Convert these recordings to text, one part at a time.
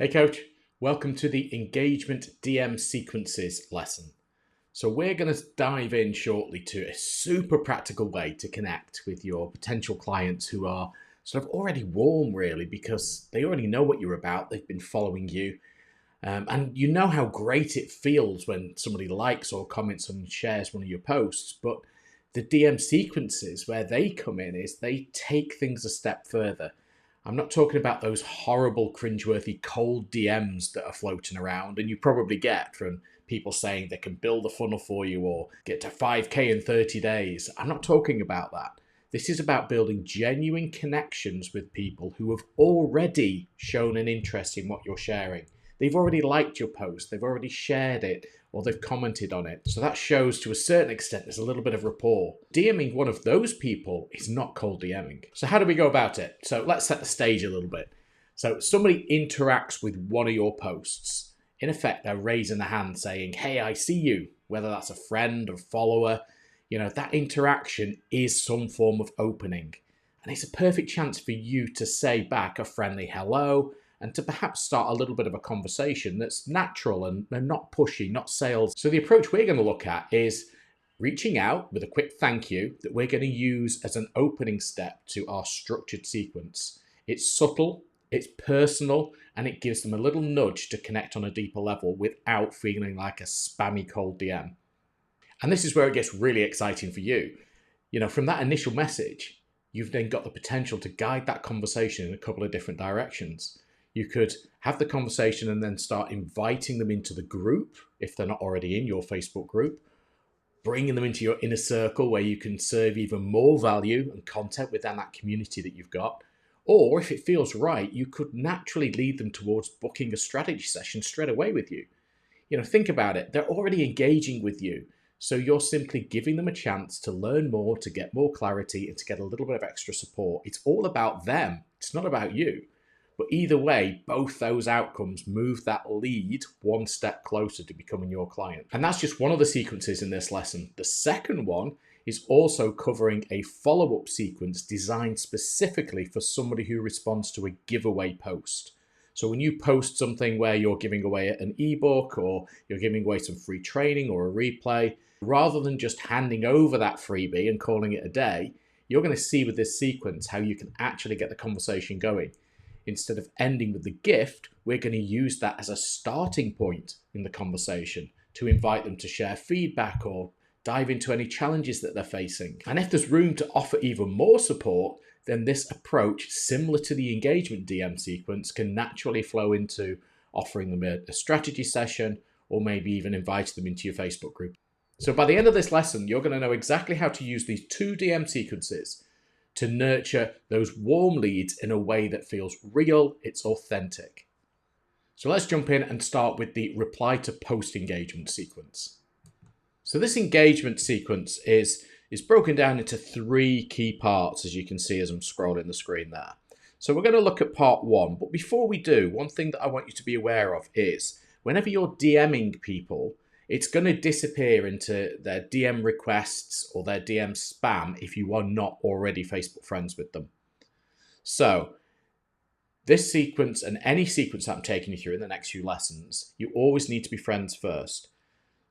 Hey coach, welcome to the engagement DM sequences lesson. So we're going to dive in shortly to a super practical way to connect with your potential clients who are sort of already warm really because they already know what you're about, they've been following you, and you know how great it feels when somebody likes or comments and shares one of your posts. But the DM sequences where they come in is they take things a step further. I'm not talking about those horrible, cringeworthy, cold DMs that are floating around and you probably get from people saying they can build a funnel for you or get to 5K in 30 days. I'm not talking about that. This is about building genuine connections with people who have already shown an interest in what you're sharing. They've already liked your post, they've already shared it, or they've commented on it. So that shows to a certain extent there's a little bit of rapport. DMing one of those people is not cold DMing. So how do we go about it? So let's set the stage a little bit. So somebody interacts with one of your posts. In effect, they're raising the hand saying, hey, I see you, whether that's a friend or follower. You know, that interaction is some form of opening. And it's a perfect chance for you to say back a friendly hello, and to perhaps start a little bit of a conversation that's natural and not pushy, not sales. So the approach we're going to look at is reaching out with a quick thank you that we're going to use as an opening step to our structured sequence. It's subtle, it's personal, and it gives them a little nudge to connect on a deeper level without feeling like a spammy cold DM. And this is where it gets really exciting for you. You know, from that initial message, you've then got the potential to guide that conversation in a couple of different directions. You could have the conversation and then start inviting them into the group if they're not already in your Facebook group, bringing them into your inner circle where you can serve even more value and content within that community that you've got. Or if it feels right, you could naturally lead them towards booking a strategy session straight away with you. You know, think about it. They're already engaging with you. So you're simply giving them a chance to learn more, to get more clarity, and to get a little bit of extra support. It's all about them. It's not about you. But either way, both those outcomes move that lead one step closer to becoming your client. And that's just one of the sequences in this lesson. The second one is also covering a follow-up sequence designed specifically for somebody who responds to a giveaway post. So when you post something where you're giving away an ebook or you're giving away some free training or a replay, rather than just handing over that freebie and calling it a day, you're going to see with this sequence how you can actually get the conversation going. Instead of ending with the gift, we're going to use that as a starting point in the conversation to invite them to share feedback or dive into any challenges that they're facing. And if there's room to offer even more support, then this approach, similar to the engagement DM sequence, can naturally flow into offering them a strategy session or maybe even invite them into your Facebook group. So by the end of this lesson, you're going to know exactly how to use these two DM sequences to nurture those warm leads in a way that feels real, it's authentic. So let's jump in and start with the reply to post engagement sequence. So this engagement sequence is broken down into three key parts, as you can see as I'm scrolling the screen there. So we're going to look at part one, but before we do, one thing that I want you to be aware of is whenever you're DMing people, it's going to disappear into their DM requests or their DM spam if you are not already Facebook friends with them. So this sequence and any sequence that I'm taking you through in the next few lessons, you always need to be friends first.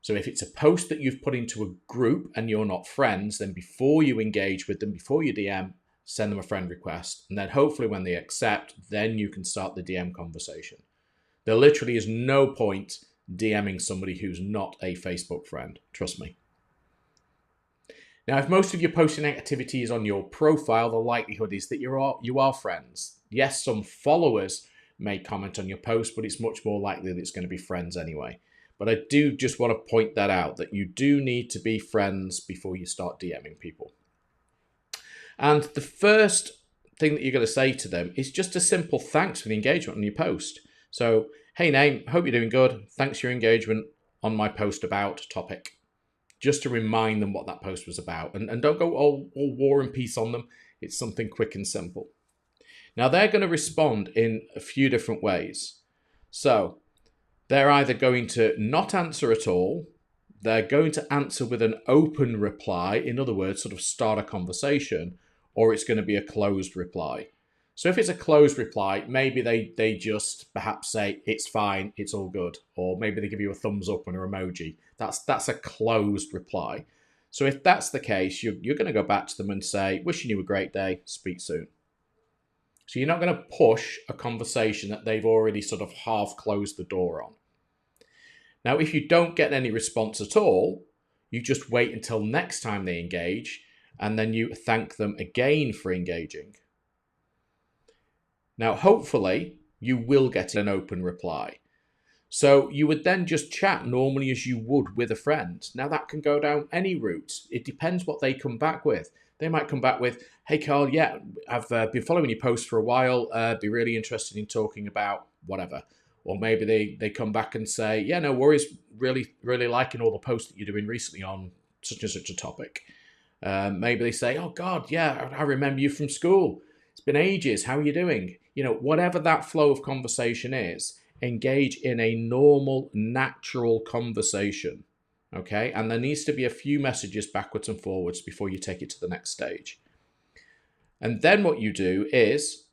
So if it's a post that you've put into a group and you're not friends, then before you engage with them, before you DM, send them a friend request. And then hopefully when they accept, then you can start the DM conversation. There literally is no point DMing somebody who's not a Facebook friend. Trust me. Now, if most of your posting activity is on your profile, the likelihood is that you are friends. Yes, some followers may comment on your post, but it's much more likely that it's going to be friends anyway. But I do just want to point that out, that you do need to be friends before you start DMing people. And the first thing that you're going to say to them is just a simple thanks for the engagement on your post. So, hey name, hope you're doing good. Thanks for your engagement on my post about topic. Just to remind them what that post was about. And don't go all war and peace on them. It's something quick and simple. Now they're going to respond in a few different ways. So they're either going to not answer at all. They're going to answer with an open reply. In other words, sort of start a conversation, or it's going to be a closed reply. So if it's a closed reply, maybe they just perhaps say, it's fine, it's all good. Or maybe they give you a thumbs up and an emoji. That's a closed reply. So if that's the case, you're going to go back to them and say, wishing you a great day, speak soon. So you're not going to push a conversation that they've already sort of half closed the door on. Now, if you don't get any response at all, you just wait until next time they engage, and then you thank them again for engaging. Now, hopefully, you will get an open reply. So you would then just chat normally as you would with a friend. Now, that can go down any route. It depends what they come back with. They might come back with, hey, Carl, yeah, I've been following your post for a while. Be really interested in talking about whatever. Or maybe they come back and say, yeah, no worries, really, really liking all the posts that you're doing recently on such and such a topic. Maybe they say, oh, God, yeah, I remember you from school. It's been ages. How are you doing? You know, whatever that flow of conversation is, engage in a normal, natural conversation. Okay, and there needs to be a few messages backwards and forwards before you take it to the next stage. And then what you do is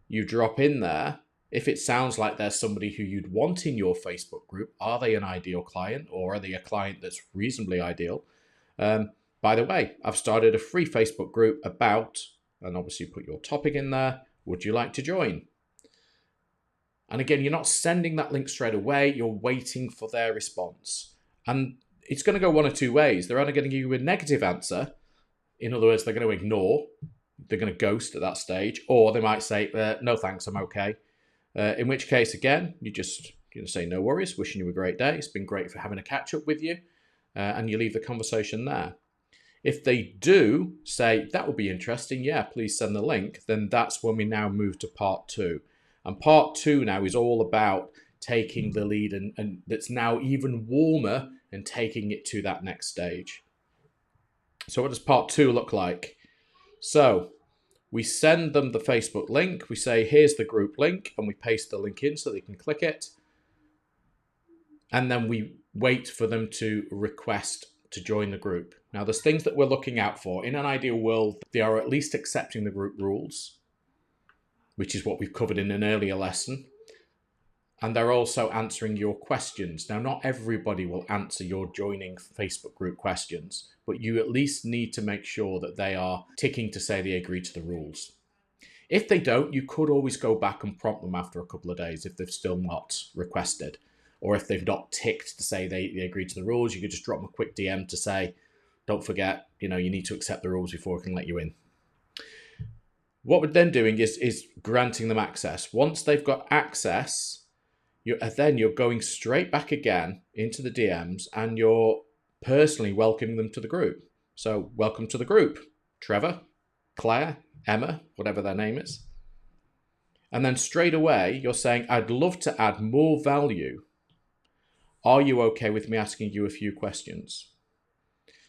you drop in there, if it sounds like there's somebody who you'd want in your Facebook group, are they an ideal client or are they a client that's reasonably ideal? By the way, I've started a free Facebook group about, and obviously put your topic in there, would you like to join? And again, you're not sending that link straight away, you're waiting for their response. And it's going to go one of two ways. They're either going to give you a negative answer, in other words, they're going to ignore, they're going to ghost at that stage, or they might say, no thanks, I'm okay. In which case, again, you just say, no worries, wishing you a great day. It's been great for having a catch up with you. And you leave the conversation there. If they do say, that would be interesting, yeah, please send the link, then that's when we now move to part 2. And part 2 now is all about taking the lead and that's now even warmer and taking it to that next stage. So what does part 2 look like? So we send them the Facebook link. We say, here's the group link, and we paste the link in so they can click it. And then we wait for them to request to join the group. Now, there's things that we're looking out for. In an ideal world, they are at least accepting the group rules, which is what we've covered in an earlier lesson. And they're also answering your questions. Now, not everybody will answer your joining Facebook group questions, but you at least need to make sure that they are ticking to say they agree to the rules. If they don't, you could always go back and prompt them after a couple of days if they've still not requested. Or if they've not ticked to say they agree to the rules, you could just drop them a quick DM to say, don't forget, you need to accept the rules before we can let you in. What we're then doing is granting them access. Once they've got access, you're going straight back again into the DMs and you're personally welcoming them to the group. So welcome to the group, Trevor, Claire, Emma, whatever their name is. And then straight away, you're saying, I'd love to add more value. Are you okay with me asking you a few questions?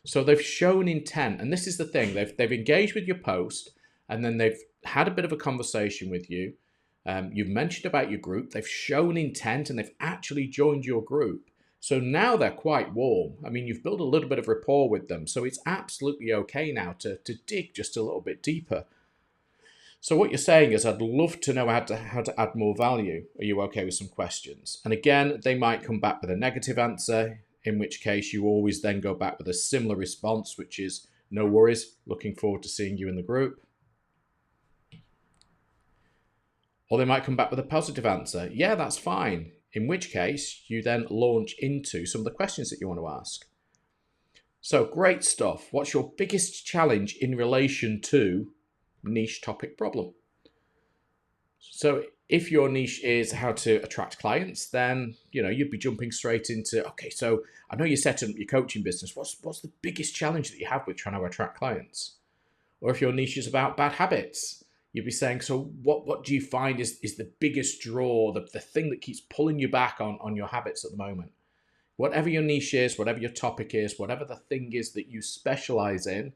So they've shown intent. And this is the thing. They've engaged with your post and then they've had a bit of a conversation with you. You've mentioned about your group. They've shown intent and they've actually joined your group. So now they're quite warm. I mean, you've built a little bit of rapport with them. So it's absolutely okay now to dig just a little bit deeper. So what you're saying is, I'd love to know how to add more value. Are you okay with some questions? And again, they might come back with a negative answer, in which case you always then go back with a similar response, which is, no worries, looking forward to seeing you in the group. Or they might come back with a positive answer. Yeah, that's fine. In which case, you then launch into some of the questions that you want to ask. So great stuff. What's your biggest challenge in relation to niche topic problem? So if your niche is how to attract clients, then you'd be jumping straight into, okay, so I know you're setting up your coaching business. What's the biggest challenge that you have with trying to attract clients? Or if your niche is about bad habits, you'd be saying, so what do you find is the biggest draw, the thing that keeps pulling you back on your habits at the moment? Whatever your niche is, whatever your topic is, whatever the thing is that you specialize in,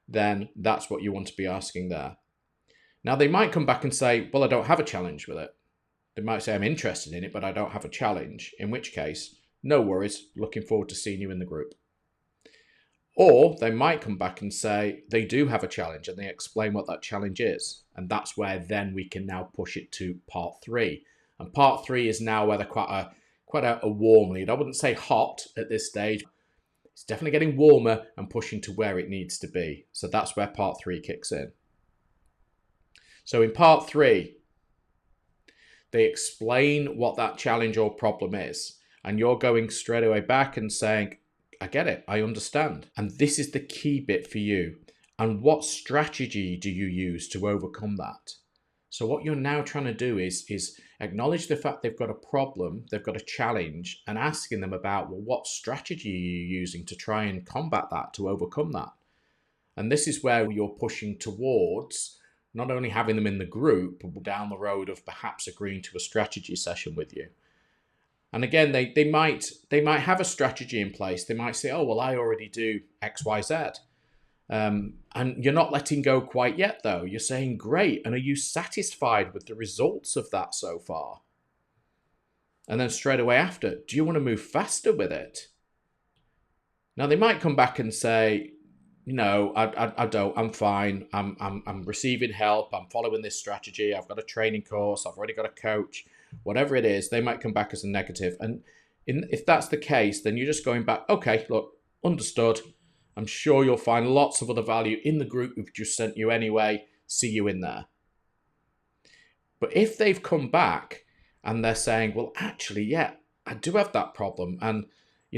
then that's what you want to be asking there. Now, they might come back and say, well, I don't have a challenge with it. They might say, I'm interested in it, but I don't have a challenge, in which case, no worries, looking forward to seeing you in the group. Or they might come back and say they do have a challenge and they explain what that challenge is. And that's where then we can now push it to part 3. And part 3 is now where they're quite a warm lead. I wouldn't say hot at this stage. It's definitely getting warmer and pushing to where it needs to be. So that's where part 3 kicks in. So in part 3, they explain what that challenge or problem is. And you're going straight away back and saying, I get it, I understand. And this is the key bit for you. And what strategy do you use to overcome that? So what you're now trying to do is acknowledge the fact they've got a problem, they've got a challenge, and asking them about, well, what strategy are you using to try and combat that, to overcome that? And this is where you're pushing towards not only having them in the group, but down the road of perhaps agreeing to a strategy session with you. And again, they might have a strategy in place. They might say, oh, well, I already do X, Y, Z. And you're not letting go quite yet, though. You're saying, great. And are you satisfied with the results of that so far? And then straight away after, do you want to move faster with it? Now, they might come back and say, no, I don't. I'm fine. I'm receiving help. I'm following this strategy. I've got a training course. I've already got a coach. Whatever it is, they might come back as a negative. And if that's the case, then you're just going back, okay, look, understood. I'm sure you'll find lots of other value in the group we've just sent you anyway. See you in there. But if they've come back and they're saying, well, actually, yeah, I do have that problem. And,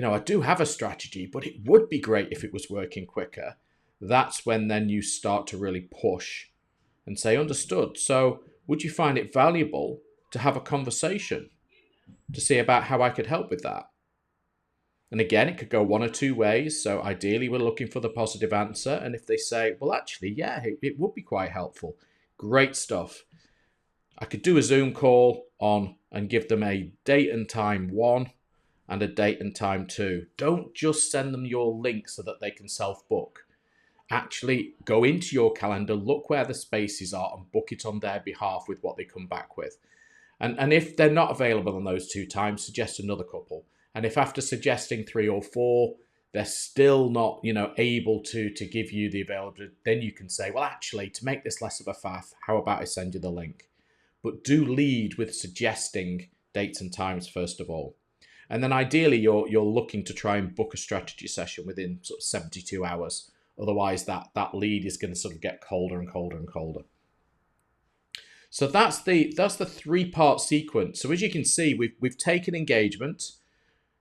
I do have a strategy, but it would be great if it was working quicker. That's when then you start to really push and say, understood. So would you find it valuable to have a conversation to see about how I could help with that? And again, it could go one or two ways. So ideally, we're looking for the positive answer. And if they say, well, actually, yeah, it would be quite helpful. Great stuff. I could do a Zoom call on and give them a date and time 1 and a date and time 2. Don't just send them your link so that they can self-book. Actually go into your calendar, look where the spaces are and book it on their behalf with what they come back with. And if they're not available on those 2 times, suggest another couple. And if after suggesting 3 or 4, they're still not, able to give you the availability, then you can say, well, actually, to make this less of a faff, how about I send you the link? But do lead with suggesting dates and times first of all. And then ideally, you're looking to try and book a strategy session within sort of 72 hours. Otherwise, that lead is going to sort of get colder and colder and colder. So that's the 3-part sequence. So as you can see, we've taken engagement.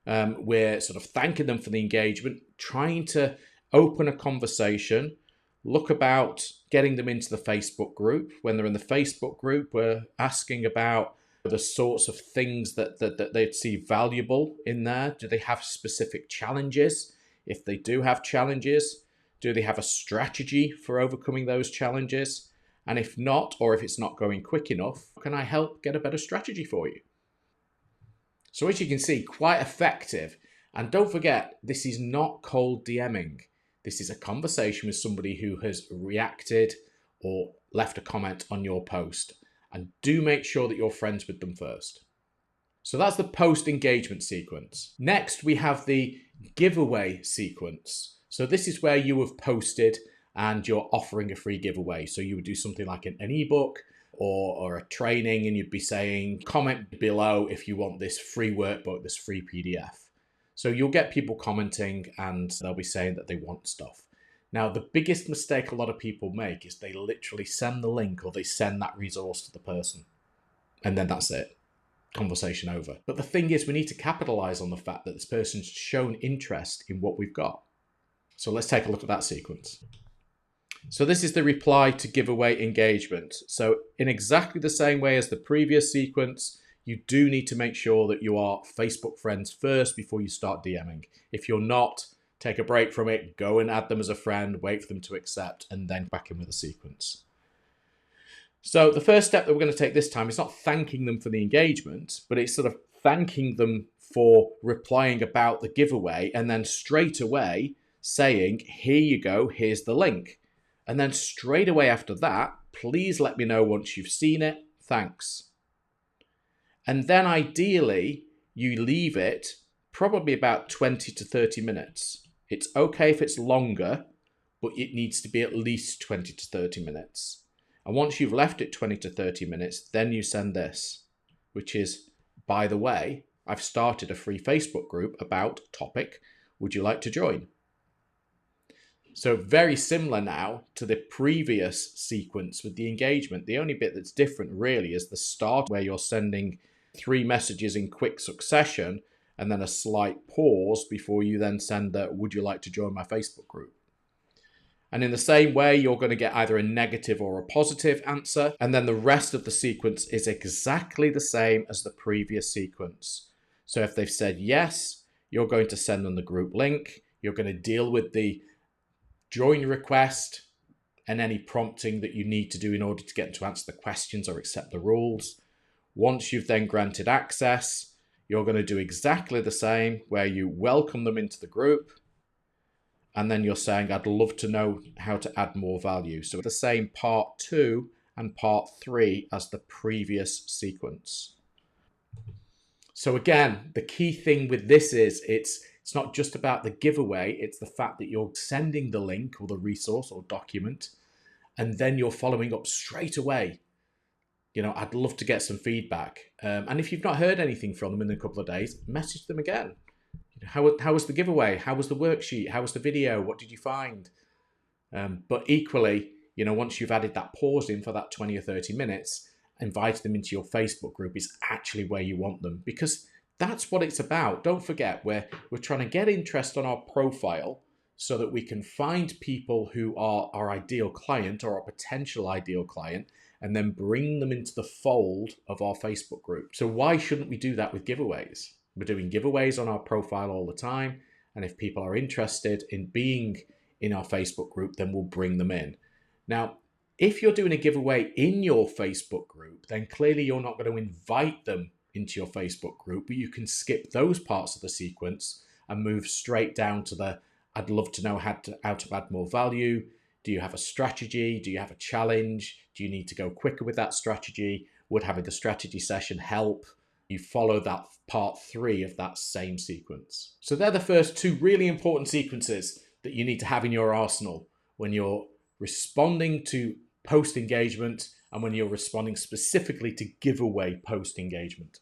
We're sort of thanking them for the engagement, trying to open a conversation, look about getting them into the Facebook group. When they're in the Facebook group, we're asking about the sorts of things that they'd see valuable in there. Do they have specific challenges? If they do have challenges, do they have a strategy for overcoming those challenges? And if not, or if it's not going quick enough, can I help get a better strategy for you? So as you can see, quite effective. And don't forget, this is not cold DMing. This is a conversation with somebody who has reacted or left a comment on your post. And do make sure that you're friends with them first. So that's the post engagement sequence. Next, we have the giveaway sequence. So this is where you have posted and you're offering a free giveaway. So you would do something like an ebook or a training, and you'd be saying, comment below if you want this free workbook, this free PDF. So you'll get people commenting and they'll be saying that they want stuff. Now, the biggest mistake a lot of people make is they literally send the link or they send that resource to the person. And then that's it. Conversation over. But the thing is, we need to capitalize on the fact that this person's shown interest in what we've got. So let's take a look at that sequence. So this is the reply to giveaway engagement. So in exactly the same way as the previous sequence, you do need to make sure that you are Facebook friends first before you start DMing. If you're not, take a break from it, go and add them as a friend, wait for them to accept, and then back in with a sequence. So the first step that we're going to take this time is not thanking them for the engagement, but it's sort of thanking them for replying about the giveaway and then straight away saying, here you go, here's the link. And then straight away after that, please let me know once you've seen it. Thanks. And then ideally, you leave it probably about 20 to 30 minutes. It's okay if it's longer, but it needs to be at least 20 to 30 minutes. And once you've left it 20 to 30 minutes, then you send this, which is, by the way, I've started a free Facebook group about topic. Would you like to join? So very similar now to the previous sequence with the engagement. The only bit that's different really is the start, where you're sending 3 messages in quick succession and then a slight pause before you then send the would you like to join my Facebook group. And in the same way, you're going to get either a negative or a positive answer. And then the rest of the sequence is exactly the same as the previous sequence. So if they've said yes, you're going to send them the group link. You're going to deal with the join request and any prompting that you need to do in order to get them to answer the questions or accept the rules. Once you've then granted access, you're going to do exactly the same, where you welcome them into the group. And then you're saying, I'd love to know how to add more value. So the same part 2 and part 3 as the previous sequence. So again, the key thing with this is it's not just about the giveaway. It's the fact that you're sending the link or the resource or document, and then you're following up straight away. You know, I'd love to get some feedback. And if you've not heard anything from them in a couple of days, message them again. How was the giveaway? How was the worksheet? How was the video? What did you find? But equally, you know, once you've added that pause in for that 20 or 30 minutes, invite them into your Facebook group is actually where you want them, because that's what it's about. Don't forget, we're trying to get interest on our profile so that we can find people who are our ideal client or our potential ideal client, and then bring them into the fold of our Facebook group. So why shouldn't we do that with giveaways? We're doing giveaways on our profile all the time. And if people are interested in being in our Facebook group, then we'll bring them in. Now, if you're doing a giveaway in your Facebook group, then clearly you're not going to invite them into your Facebook group, but you can skip those parts of the sequence and move straight down to the I'd love to know how to add more value. Do you have a strategy? Do you have a challenge? Do you need to go quicker with that strategy? Would having the strategy session help? You follow that part 3 of that same sequence. So they're the first 2 really important sequences that you need to have in your arsenal when you're responding to post engagement and when you're responding specifically to giveaway post engagement.